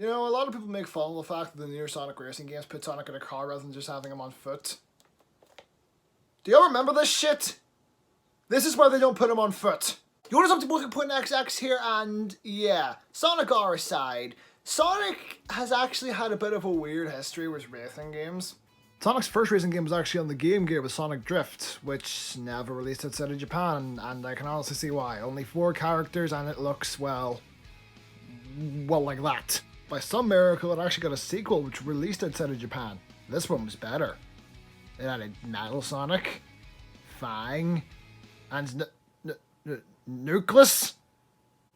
You know, a lot of people make fun of the fact that the newer Sonic racing games put Sonic in a car rather than just having him on foot. Do you all remember this shit? This is why they don't put him on foot. You notice some people can put an XX here, and yeah, Sonic R aside, Sonic has actually had a bit of a weird history with racing games. Sonic's first racing game was actually on the Game Gear with Sonic Drift, which never released outside of Japan, and I can honestly see why. Only 4 characters and it looks, well like that. By some miracle, it actually got a sequel which released outside of Japan. This one was better. It added Metal Sonic, Fang, and Nucleus?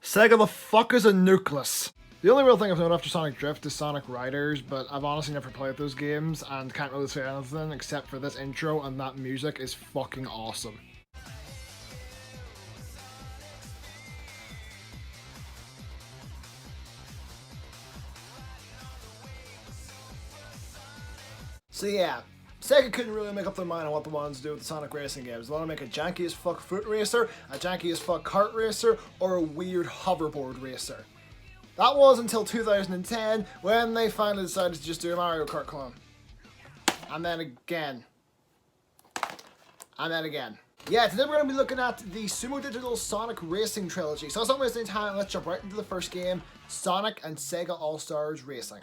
Sega the fuck is a Nucleus? The only real thing I've known after Sonic Drift is Sonic Riders, but I've honestly never played those games and can't really say anything except for this intro, and that music is fucking awesome. So yeah, Sega couldn't really make up their mind on what they wanted to do with the Sonic racing games. They want to make a janky as fuck foot racer, a janky as fuck kart racer, or a weird hoverboard racer. That was until 2010 when they finally decided to just do a Mario Kart clone. And then again. And then again. Yeah, today we're going to be looking at the Sumo Digital Sonic Racing Trilogy. So let's not waste any time, let's jump right into the first game, Sonic and Sega All-Stars Racing.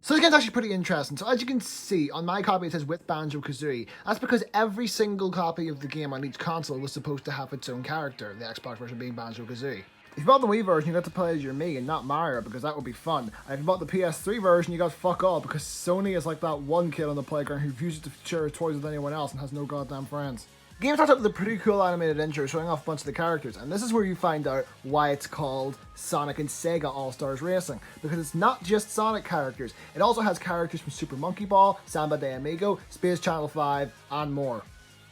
So this game's actually pretty interesting. So as you can see, on my copy it says with Banjo-Kazooie. That's because every single copy of the game on each console was supposed to have its own character, the Xbox version being Banjo-Kazooie. If you bought the Wii version, you got to play as your Mii and not Mario, because that would be fun. And if you bought the PS3 version, you got fuck all, because Sony is like that one kid on the playground who refuses to share his toys with anyone else and has no goddamn friends. The game starts out with a pretty cool animated intro showing off a bunch of the characters, and this is where you find out why it's called Sonic and Sega All-Stars Racing, because it's not just Sonic characters, it also has characters from Super Monkey Ball, Samba de Amigo, Space Channel 5, and more.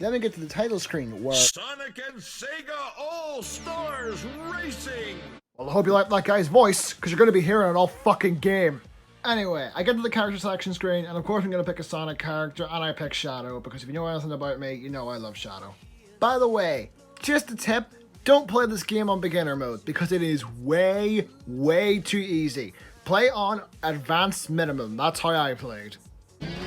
Then we get to the title screen where Sonic and Sega All-Stars Racing! Well, I hope you like that guy's voice, because you're going to be hearing it all fucking game. Anyway, I get to the character selection screen, and of course I'm going to pick a Sonic character, and I pick Shadow, because if you know anything about me, you know I love Shadow. By the way, just a tip, don't play this game on beginner mode, because it is way too easy. Play on advanced minimum, that's how I played.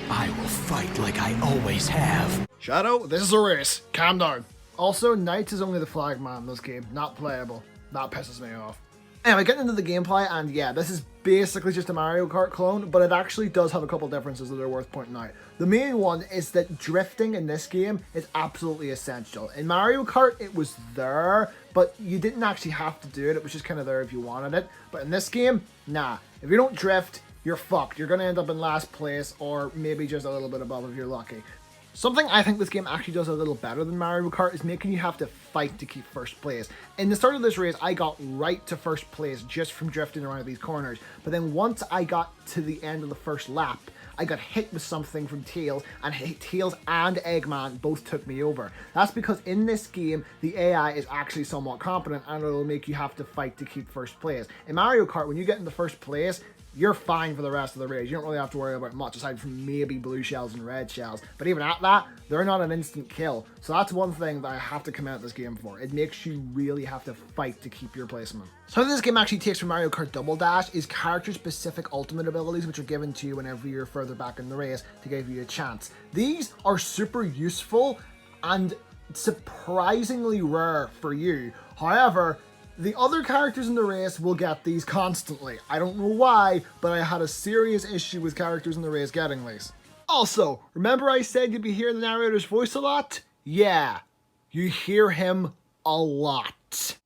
I will fight like I always have. Shadow, this is a race. Calm down. Also, Knights is only the flag man in this game, not playable. That pisses me off. Anyway, getting into the gameplay, and yeah, this is basically just a Mario Kart clone, but it actually does have a couple differences that are worth pointing out. The main one is that drifting in this game is absolutely essential. In Mario Kart, it was there, but you didn't actually have to do it. It was just kind of there if you wanted it. But in this game, nah. If you don't drift, you're fucked. You're going to end up in last place, or maybe just a little bit above if you're lucky. Something I think this game actually does a little better than Mario Kart is making you have to fight to keep first place. In the start of this race, I got right to first place just from drifting around these corners. But then once I got to the end of the first lap, I got hit with something from Tails, and Tails and Eggman both took me over. That's because in this game, the AI is actually somewhat competent, and it'll make you have to fight to keep first place. In Mario Kart, when you get into first place, you're fine for the rest of the race. You don't really have to worry about much aside from maybe blue shells and red shells. But even at that, they're not an instant kill. So that's one thing that I have to commend this game for. It makes you really have to fight to keep your placement. So how this game actually takes from Mario Kart Double Dash is character-specific ultimate abilities which are given to you whenever you're further back in the race to give you a chance. These are super useful and surprisingly rare for you. However, the other characters in the race will get these constantly. I don't know why, but I had a serious issue with characters in the race getting these. Also, remember I said you'd be hearing the narrator's voice a lot? Yeah, you hear him a lot.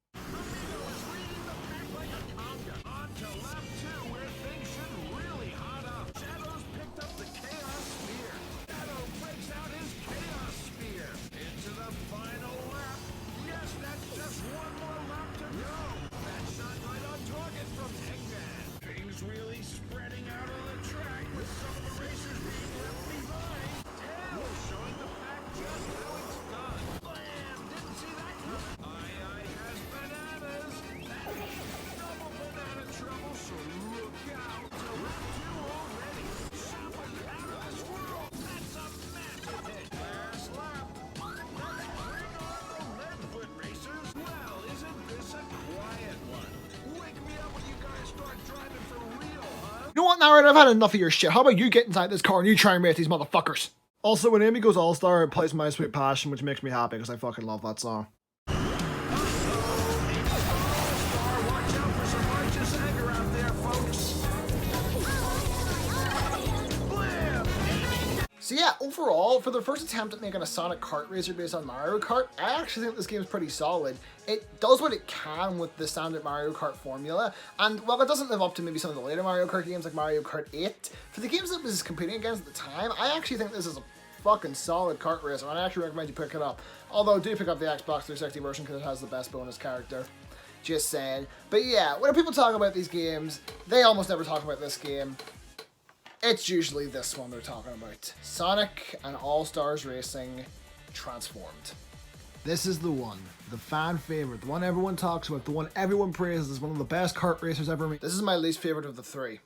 Really spreading out on the track with some of the racers being left behind. Tails showing the pack just how it's done. Bam! Didn't see that coming. Aye has know what, narrator, I've had enough of your shit. How about you get inside this car and you try and race these motherfuckers? Also, when Amy goes All-Star, it plays My Sweet Passion, which makes me happy because I fucking love that song. Watch out for some righteous anger out there, folks. Blam! So yeah, overall, for their first attempt at making a Sonic kart racer based on Mario Kart, I actually think this game is pretty solid. It does what it can with the standard Mario Kart formula, and while it doesn't live up to maybe some of the later Mario Kart games like Mario Kart 8, for the games that it was competing against at the time, I actually think this is a fucking solid kart racer, and I actually recommend you pick it up. Although, do pick up the Xbox 360 version because it has the best bonus character. Just saying. But yeah, when people talk about these games, they almost never talk about this game. It's usually this one they're talking about. Sonic and All-Stars Racing Transformed. This is the one. The fan favorite. The one everyone talks about. The one everyone praises as one of the best kart racers ever made. This is my least favorite of the three.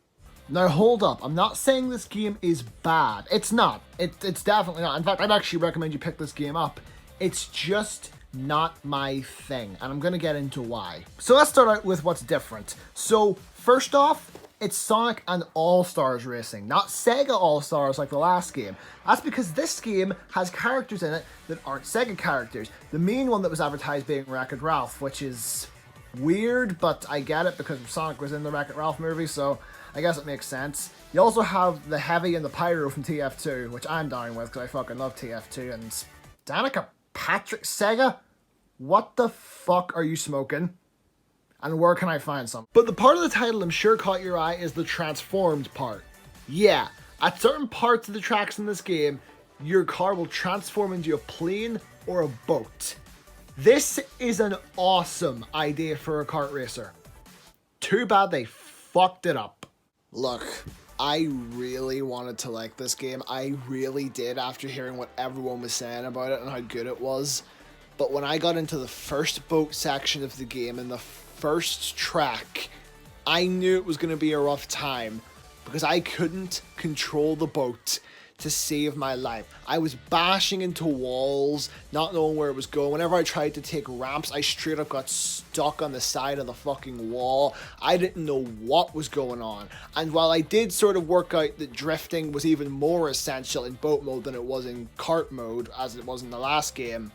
Now hold up. I'm not saying this game is bad. It's not. It's definitely not. In fact, I'd actually recommend you pick this game up. It's just not my thing. And I'm going to get into why. So let's start out with what's different. So first off, it's Sonic and All-Stars Racing, not Sega All-Stars like the last game. That's because this game has characters in it that aren't Sega characters. The main one that was advertised being Wreck-It Ralph, which is weird, but I get it because Sonic was in the Wreck-It Ralph movie, so I guess it makes sense. You also have the Heavy and the Pyro from TF2, which I'm down with because I fucking love TF2, and Danica Patrick Sega? What the fuck are you smoking? And where can I find some? But the part of the title I'm sure caught your eye is the transformed part. Yeah, at certain parts of the tracks in this game, your car will transform into a plane or a boat. This is an awesome idea for a kart racer. Too bad they fucked it up. Look, I really wanted to like this game. I really did after hearing what everyone was saying about it and how good it was. But when I got into the first boat section of the game and the first track, I knew it was going to be a rough time because I couldn't control the boat to save my life. I was bashing into walls, not knowing where it was going. Whenever I tried to take ramps, I straight up got stuck on the side of the fucking wall. I didn't know what was going on. And while I did sort of work out that drifting was even more essential in boat mode than it was in kart mode, as it was in the last game,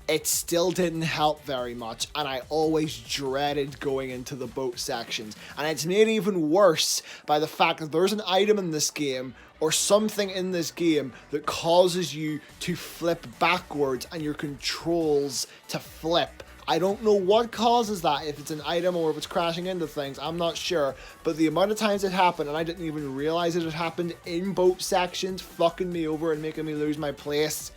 it still didn't help very much, and I always dreaded going into the boat sections. And it's made even worse by the fact that there's an item in this game, or something in this game, that causes you to flip backwards and your controls to flip. I don't know what causes that, if it's an item or if it's crashing into things, I'm not sure. But the amount of times it happened, and I didn't even realize it had happened in boat sections, fucking me over and making me lose my place,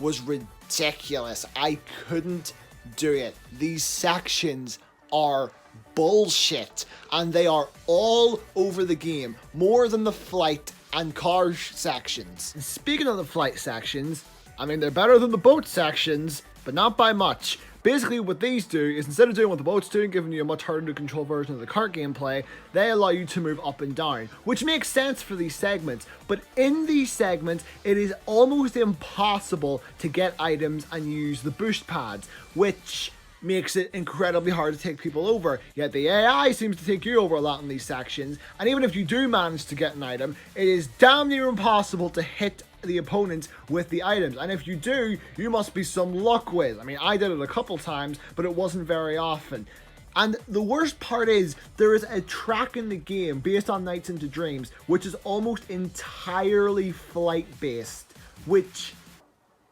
was ridiculous. I couldn't do it. These sections are bullshit, and they are all over the game, more than the flight and car sections. And speaking of the flight sections, I mean, they're better than the boat sections, but not by much. Basically, what these do is, instead of doing what the boats do, giving you a much harder to control version of the kart gameplay, they allow you to move up and down, which makes sense for these segments. But in these segments, it is almost impossible to get items and use the boost pads, which makes it incredibly hard to take people over. Yet the AI seems to take you over a lot in these sections, and even if you do manage to get an item, it is damn near impossible to hit the opponents with the items. And if you do, you must be some luck with. I mean, I did it a couple times, but it wasn't very often. And the worst part is, there is a track in the game based on Nights into Dreams, which is almost entirely flight-based, which,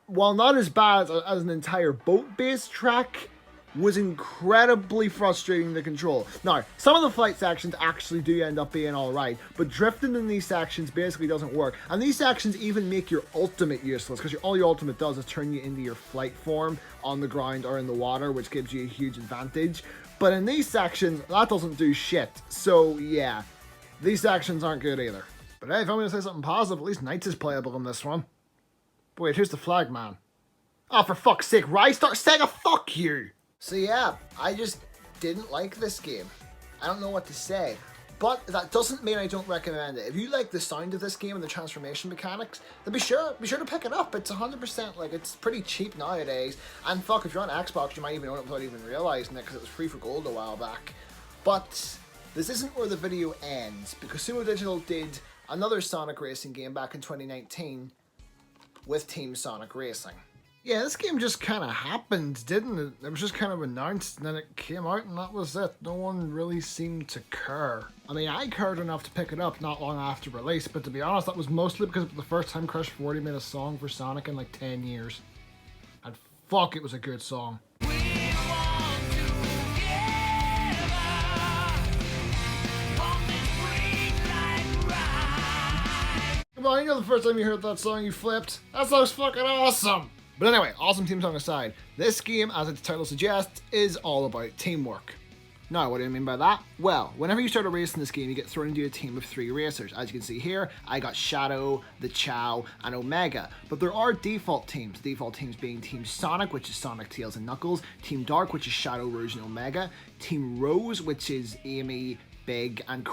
while not as bad as an entire boat-based track, was incredibly frustrating to control. Now, some of the flight sections actually do end up being alright, but drifting in these sections basically doesn't work. And these sections even make your ultimate useless, because all your ultimate does is turn you into your flight form on the ground or in the water, which gives you a huge advantage. But in these sections, that doesn't do shit. So yeah, these sections aren't good either. But hey, if I'm going to say something positive, at least Knights is playable in this one. But wait, here's the flag man. Oh, for fuck's sake, Rystar Sega, fuck you! So yeah, I just didn't like this game. I don't know what to say. But that doesn't mean I don't recommend it. If you like the sound of this game and the transformation mechanics, then be sure to pick it up. It's 100%, like, it's pretty cheap nowadays. And fuck, if you're on Xbox, you might even own it without even realizing it, because it was free for gold a while back. But this isn't where the video ends, because Sumo Digital did another Sonic racing game back in 2019 with Team Sonic Racing. Yeah, this game just kind of happened, didn't it? It was just kind of announced, and then it came out, and that was it. No one really seemed to care. I mean, I cared enough to pick it up not long after release, but to be honest, that was mostly because it was the first time Crush 40 made a song for Sonic in like 10 years. And fuck, it was a good song. Come on, you know the first time you heard that song you flipped? That song's fucking awesome! But anyway, awesome team song aside, this game, as its title suggests, is all about teamwork. Now, what do I mean by that? Well, whenever you start a race in this game, you get thrown into a team of 3 racers. As you can see here, I got Shadow, the Chow, and Omega. But there are default teams. Default teams being Team Sonic, which is Sonic, Tails, and Knuckles. Team Dark, which is Shadow, Rouge, and Omega. Team Rose, which is Amy, Big, and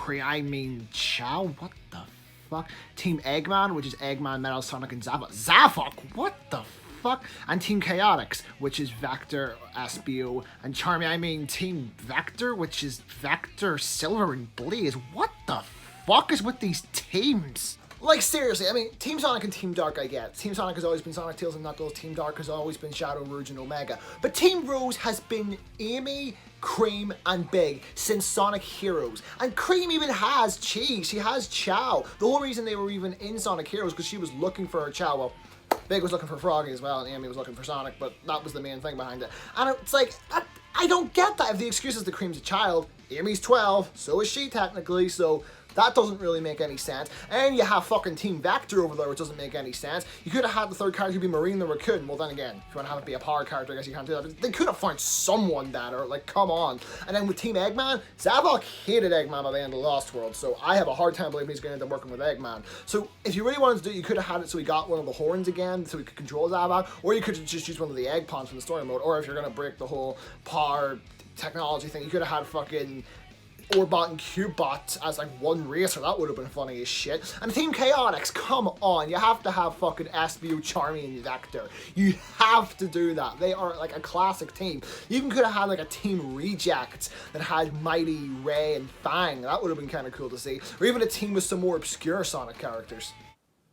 Chow. What the fuck? Team Eggman, which is Eggman, Metal, Sonic, and Zavok. Zavok? What the fuck? And Team Chaotix, which is Vector, Espio, and Charmy. I mean, Team Vector, which is Vector, Silver, and Blaze. What the fuck is with these teams? Like, seriously, I mean, Team Sonic and Team Dark I get. Team Sonic has always been Sonic, Tails, and Knuckles. Team Dark has always been Shadow, Rouge, and Omega. But Team Rose has been Amy, Cream, and Big since Sonic Heroes. And Cream even has Cheese. She has Chow. The whole reason they were even in Sonic Heroes because she was looking for her Chow. Well, Big was looking for Froggy as well, and Amy was looking for Sonic, but that was the main thing behind it. And it's like, I don't get that. If the excuse is the Cream's a child, Amy's 12, so is she technically, so that doesn't really make any sense. And you have fucking Team Vector over there, which doesn't make any sense. You could have had the third character be Marine the Raccoon. Well, then again, if you want to have it be a power character, I guess you can't do that. But they could have found someone better. Like, come on. And then with Team Eggman, Zavok hated Eggman by the end of Lost World, so I have a hard time believing he's going to end up working with Eggman. So if you really wanted to do it, you could have had it so he got one of the horns again, so he could control Zavok, or you could just use one of the egg pawns from the story mode, or if you're going to break the whole power technology thing, you could have had fucking Orbot and Cubebot as like one racer. That would have been funny as shit. And Team Chaotix, come on, you have to have fucking SBO, Charmy, and Vector. You have to do that. They are like a classic team. You even could have had like a Team Reject that had Mighty, Ray, and Fang. That would have been kind of cool to see. Or even a team with some more obscure Sonic characters.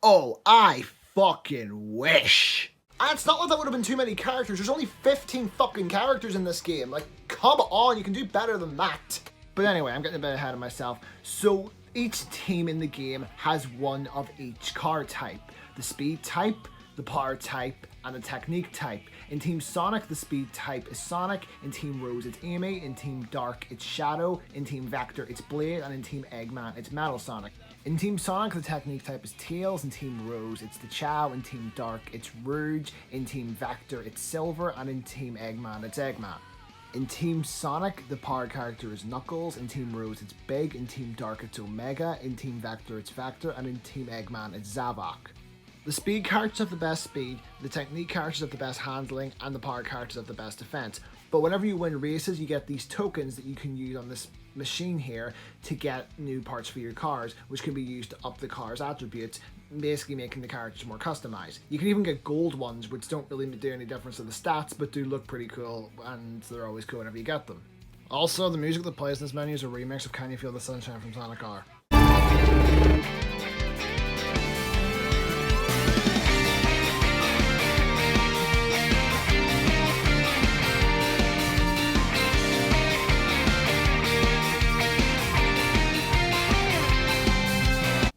Oh, I fucking wish. And it's not like that would have been too many characters. There's only 15 fucking characters in this game. Like, come on, you can do better than that. But anyway, I'm getting a bit ahead of myself. So each team in the game has one of each car type. The speed type, the power type, and the technique type. In Team Sonic, the speed type is Sonic. In Team Rose, it's Amy. In Team Dark, it's Shadow. In Team Vector, it's Blade. And in Team Eggman, it's Metal Sonic. In Team Sonic, the technique type is Tails. In Team Rose, it's the Chow. In Team Dark, it's Rouge. In Team Vector, it's Silver. And in Team Eggman, it's Eggman. In Team Sonic, the power character is Knuckles. In Team Rose, it's Big. In Team Dark, it's Omega. In Team Vector, it's Vector. And in Team Eggman, it's Zavok. The speed characters have the best speed, the technique characters have the best handling, and the power characters have the best defense. But whenever you win races, you get these tokens that you can use on this machine here to get new parts for your cars, which can be used to up the car's attributes, basically making the characters more customized. You can even get gold ones, which don't really do any difference to the stats, but do look pretty cool, and they're always cool whenever you get them. Also, the music that plays in this menu is a remix of Can You Feel the Sunshine from Sonic R.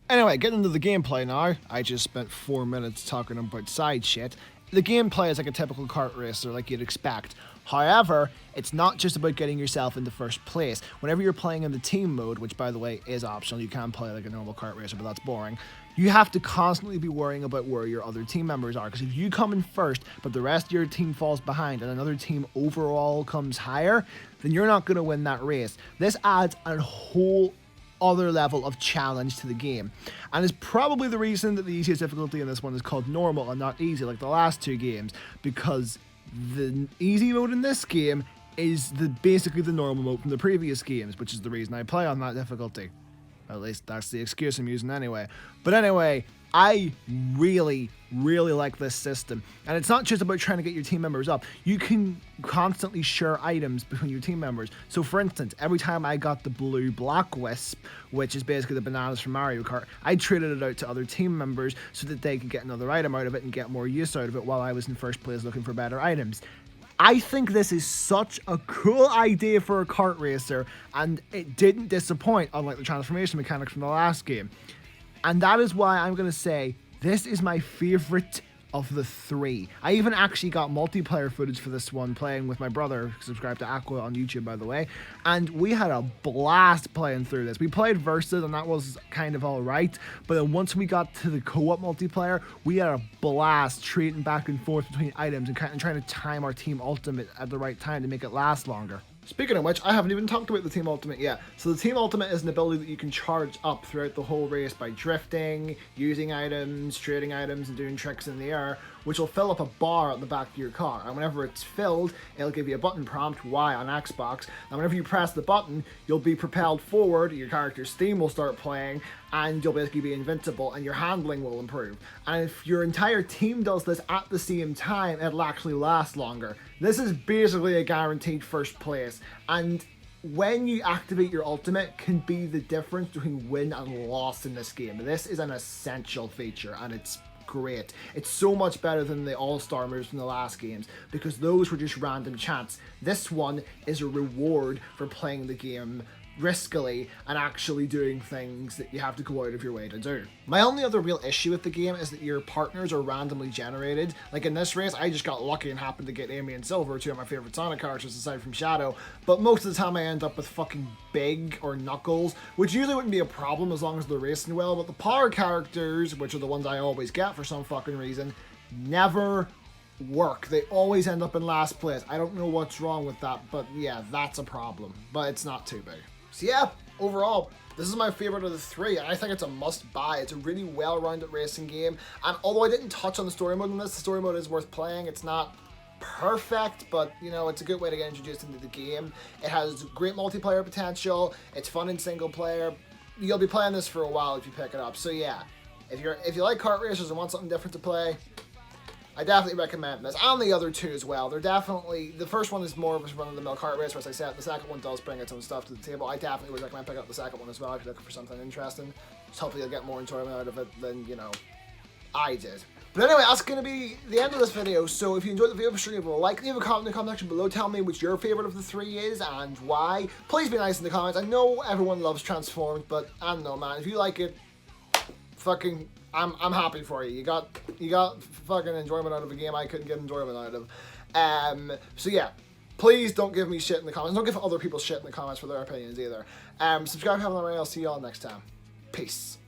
Anyway, getting into the gameplay now. I just spent 4 minutes talking about side shit. The gameplay is like a typical kart racer, like you'd expect. However, it's not just about getting yourself into first place. Whenever you're playing in the team mode, which by the way is optional, you can play like a normal kart racer, but that's boring. You have to constantly be worrying about where your other team members are, because if you come in first, but the rest of your team falls behind and another team overall comes higher, then you're not going to win that race. This adds a whole other level of challenge to the game, and is probably the reason that the easiest difficulty in this one is called normal and not easy like the last two games, because the easy mode in this game is basically the normal mode from the previous games, which is the reason I play on that difficulty. Or at least that's the excuse I'm using anyway. But anyway, I really like this system. And it's not just about trying to get your team members up. You can constantly share items between your team members. So for instance, every time I got the blue Black Wisp, which is basically the bananas from Mario Kart, I traded it out to other team members so that they could get another item out of it and get more use out of it while I was in first place looking for better items. I think this is such a cool idea for a kart racer, and it didn't disappoint, unlike the transformation mechanics from the last game. And that is why I'm going to say this is my favorite of the three. I even actually got multiplayer footage for this one playing with my brother, subscribed to Aqua on YouTube, by the way, and we had a blast playing through this. We played Versus, and that was kind of alright, but then once we got to the co-op multiplayer, we had a blast trading back and forth between items and kind of trying to time our team ultimate at the right time to make it last longer. Speaking of which, I haven't even talked about the Team Ultimate yet. So the Team Ultimate is an ability that you can charge up throughout the whole race by drifting, using items, trading items, and doing tricks in the air, which will fill up a bar at the back of your car. And whenever it's filled, it'll give you a button prompt, Y on Xbox, and whenever you press the button, you'll be propelled forward, your character's theme will start playing, and you'll basically be invincible, and your handling will improve. And if your entire team does this at the same time, it'll actually last longer. This is basically a guaranteed first place, and when you activate your ultimate can be the difference between win and loss in this game. This is an essential feature, and it's great. It's so much better than the all-star moves from the last games, because those were just random chance. This one is a reward for playing the game riskily and actually doing things that you have to go out of your way to do. My only other real issue with the game is that your partners are randomly generated. Like in this race, I just got lucky and happened to get Amy and Silver, two of my favorite Sonic characters aside from Shadow, but most of the time I end up with fucking Big or Knuckles, which usually wouldn't be a problem as long as they're racing well, but the power characters, which are the ones I always get for some fucking reason, never work. They always end up in last place. I don't know what's wrong with that, but yeah, that's a problem, but it's not too big. So yeah, overall, this is my favorite of the three, and I think it's a must-buy. It's a really well-rounded racing game, and although I didn't touch on the story mode in this, the story mode is worth playing. It's not perfect, but you know, it's a good way to get introduced into the game. It has great multiplayer potential. It's fun in single player. You'll be playing this for a while if you pick it up. So yeah, if you like kart racers and want something different to play, I definitely recommend this, and the other two as well. They're definitely, the first one is more of a run-of-the-mill kart race, as I said. The second one does bring its own stuff to the table. I definitely would recommend picking up the second one as well if you're looking for something interesting. Just hopefully you'll get more enjoyment out of it than, you know, I did. But anyway, that's going to be the end of this video. So if you enjoyed the video, be sure to leave a like, leave a comment in the comment section below. Tell me which your favorite of the three is and why. Please be nice in the comments. I know everyone loves Transformed, but I don't know, man. If you like it, fucking, I'm happy for you. You got fucking enjoyment out of a game I couldn't get enjoyment out of. So yeah, please don't give me shit in the comments. Don't give other people shit in the comments for their opinions either. Subscribe if you haven't already. I'll see you all next time. Peace.